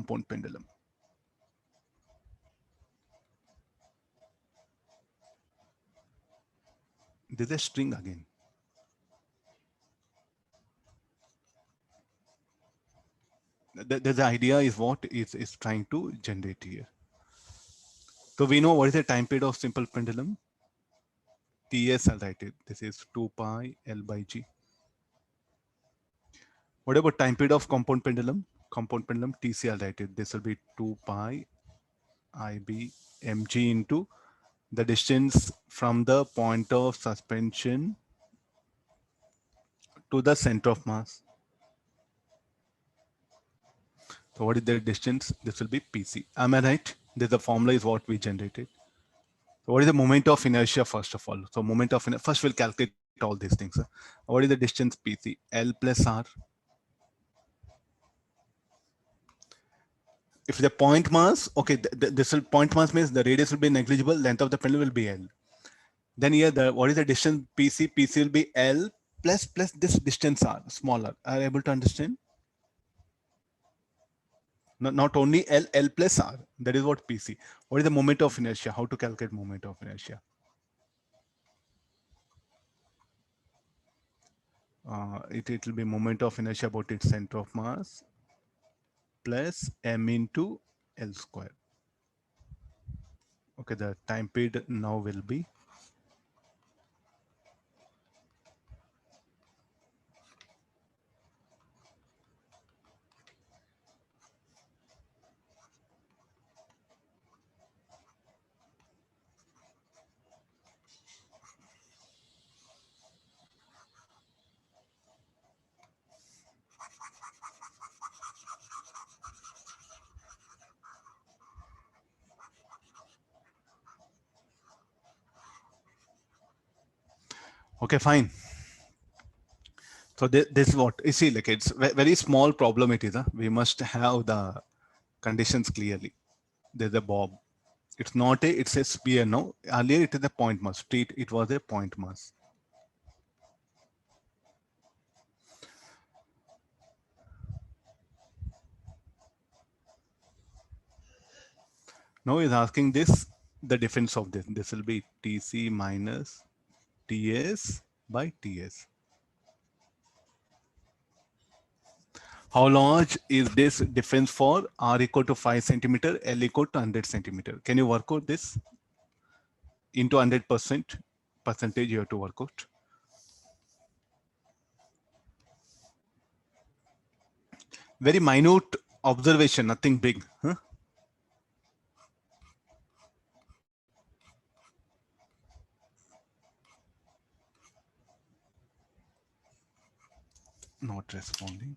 compound pendulum. This is a string again. The idea is what is trying to generate here. So we know what is the time period of simple pendulum. Ts, I'll write it. This is 2 pi L by G. What about time period of compound pendulum? Compound pendulum Tc, I'll write it. This will be 2 pi Ib mg into the distance from the point of suspension to the center of mass. So what is the distance? This will be Pc. Am I right? This the formula is what we generated. So what is the moment of inertia first of all? So moment of inertia, first we'll calculate all these things. What is the distance Pc? L plus R. If the point mass, okay, this will point mass means the radius will be negligible, length of the pendulum will be L. Then here, what is the distance PC? PC will be L plus this distance R, smaller. Are you able to understand? Not only L plus R, that is what PC. What is the moment of inertia? How to calculate moment of inertia? It will be moment of inertia about its center of mass plus m into L square. Okay, the time period now will be okay, fine. So this is what you see, like it's very small problem it is. We must have the conditions clearly. There's a bob. It's not a, it's a sphere now. Earlier it is a point mass. It was a point mass. Now he's asking this, the difference of this. This will be Tc minus Ts by Ts. How large is this difference for R equal to 5 centimeter, L equal to 100 centimeter? Can you work out this? Into 100% percentage you have to work out. Very minute observation, nothing big. Huh? Not responding.